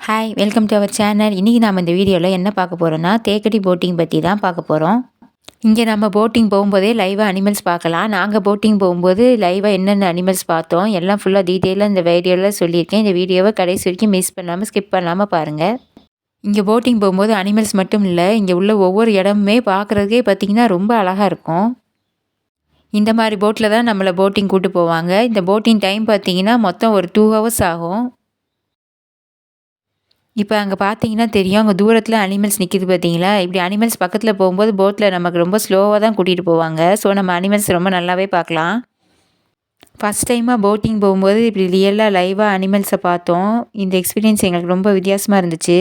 Hi welcome to our channel. இன்றைக்கி நம்ம இந்த வீடியோவில் என்ன பார்க்க போகிறோன்னா தேக்கடி போட்டிங் பற்றி தான் பார்க்க போகிறோம். இங்கே நம்ம போட்டிங் போகும்போதே லைவாக அனிமல்ஸ் பார்க்கலாம். நாங்கள் போட்டிங் போகும்போது லைவாக என்னென்ன அனிமல்ஸ் பார்த்தோம் எல்லாம் ஃபுல்லாக டீட்டெயிலாக இந்த வீடியோவில் சொல்லியிருக்கேன். இந்த வீடியோவை கடைசி வரைக்கும் மிஸ் பண்ணாமல் ஸ்கிப் பண்ணாமல் பாருங்கள். இங்கே போட்டிங் போகும்போது அனிமல்ஸ் மட்டும் இல்லை, இங்கே உள்ள ஒவ்வொரு இடமுமே பார்க்குறதுக்கே பார்த்திங்கன்னா ரொம்ப அழகாக இருக்கும். இந்த மாதிரி போட்டில் தான் நம்மளை போட்டிங் கூட்டு போவாங்க. இந்த போட்டிங் டைம் பார்த்திங்கன்னா மொத்தம் ஒரு 2 ஹவர்ஸ் ஆகும். இப்போ அங்கே பார்த்தீங்கன்னா தெரியும், அங்கே தூரத்தில் அனிமல்ஸ் நிற்கிது பார்த்தீங்களா? இப்படி அனிமல்ஸ் பக்கத்தில் போகும்போது போட்டில் நமக்கு ரொம்ப ஸ்லோவாக தான் கூட்டிகிட்டு போவாங்க. ஸோ நம்ம அனிமல்ஸ் ரொம்ப நல்லாவே பார்க்கலாம். ஃபஸ்ட் டைமாக போட்டிங் போகும்போது இப்படி ரியலாக லைவாக அனிமல்ஸை பார்த்தோம். இந்த எக்ஸ்பீரியன்ஸ் எங்களுக்கு ரொம்ப வித்தியாசமாக இருந்துச்சு.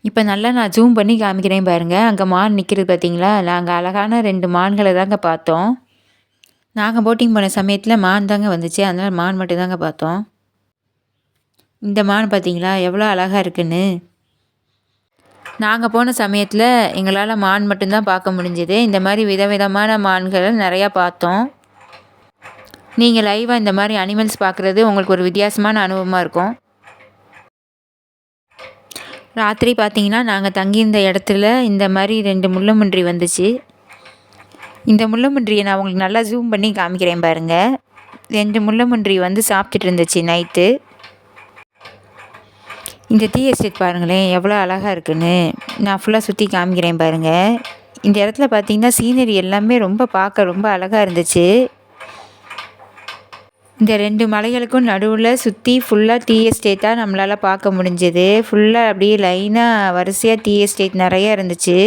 இப்போ நல்லா நான் ஜூம் பண்ணி காமிக்கிறேன் பாருங்கள். அங்கே மான் நிற்கிறது பார்த்தீங்களா? நாங்கள் அழகான 2 மான்களை தாங்க பார்த்தோம். நாங்கள் போட்டிங் போன சமயத்தில் மான் தாங்க வந்துச்சு, அதனால் மான் மட்டும் தாங்க பார்த்தோம். இந்த மான் பார்த்தீங்களா எவ்வளோ அழகாக இருக்குன்னு. நாங்கள் போன சமயத்தில் எங்களால் மான் மட்டும்தான் பார்க்க முடிஞ்சது. இந்த மாதிரி விதவிதமான மான்களை நிறையா பார்த்தோம். நீங்கள் லைவாக இந்த மாதிரி அனிமல்ஸ் பார்க்குறது உங்களுக்கு ஒரு வித்தியாசமான அனுபவமாக இருக்கும். ராத்திரி பார்த்தீங்கன்னா நாங்கள் தங்கியிருந்த இடத்துல இந்த மாதிரி 2 முள்ளம்பன்றி வந்துச்சு. இந்த முள்ளம்பன்றியை நான் உங்களுக்கு நல்லா ஜூம் பண்ணி காமிக்கிறேன் பாருங்கள். 2 முள்ளம்பன்றி வந்து சாப்பிட்டுட்டு இருந்துச்சு நைட்டு. இந்த டீ எஸ்டேட் பாருங்களேன் எவ்வளோ அழகாக இருக்குன்னு. நான் ஃபுல்லாக சுற்றி காமிக்கிறேன் பாருங்கள். இந்த இடத்துல பார்த்தீங்கன்னா சீனரி எல்லாமே பார்க்க ரொம்ப அழகாக இருந்துச்சு. இந்த 2 மலைகளுக்கும் நடுவில் சுற்றி ஃபுல்லாக டீ எஸ்டேட்டாக நம்மளால் பார்க்க முடிஞ்சது. ஃபுல்லாக அப்படியே லைனாக வரிசையாக டீ எஸ்டேட் நிறையா இருந்துச்சு.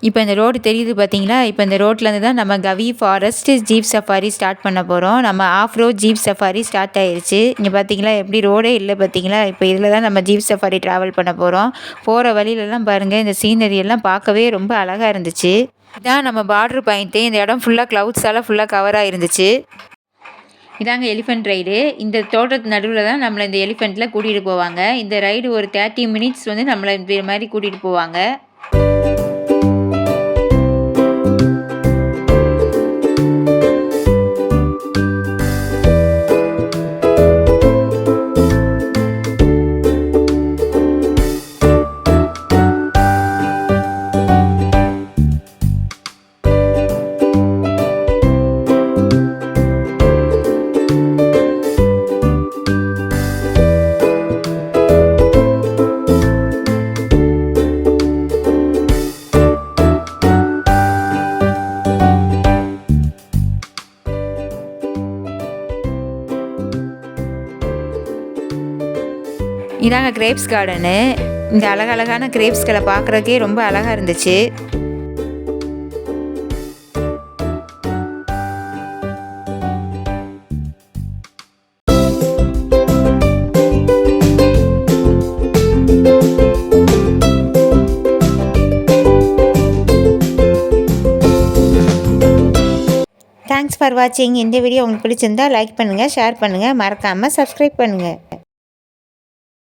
இப்போ இந்த ரோடு தெரியுது பார்த்தீங்களா? இப்போ இந்த ரோட்லேருந்து தான் நம்ம Kavi forest jeep safari start பண்ண போகிறோம். நம்ம off road jeep safari start ஆயிடுச்சு. இங்கே பார்த்தீங்களா எப்படி ரோடே இல்லை பார்த்தீங்களா? இப்போ இதில் தான் நம்ம ஜீப் சஃபாரி ட்ராவல் பண்ண போகிறோம். போகிற வழியிலலாம் பாருங்கள், இந்த சீனரி எல்லாம் பார்க்கவே ரொம்ப அழகாக இருந்துச்சு. இதான் நம்ம பார்டர் பாயிண்ட்டு. இந்த இடம் ஃபுல்லாக க்ளவுட்ஸால் ஃபுல்லாக கவராக இருந்துச்சு. இதாங்க எலிஃபெண்ட் ரைடு. இந்த தோட்டத்து நடுவில் தான் நம்மளை இந்த எலிஃபெண்ட்டில் கூட்டிகிட்டு போவாங்க. இந்த ரைடு ஒரு 30 மினிட்ஸ் வந்து நம்மளை இந்த மாதிரி கூட்டிகிட்டு போவாங்க. இதாங்க கிரேப்ஸ் கார்டனு. இந்த அழகழகான கிரேப்ஸ்களை பார்க்குறதுக்கே ரொம்ப அழகாக இருந்துச்சு. தேங்க்ஸ் ஃபார் வாட்சிங். இந்த வீடியோ உங்களுக்கு பிடிச்சிருந்தா லைக் பண்ணுங்கள், ஷேர் பண்ணுங்கள், மறக்காமல் சப்ஸ்கிரைப் பண்ணுங்கள்.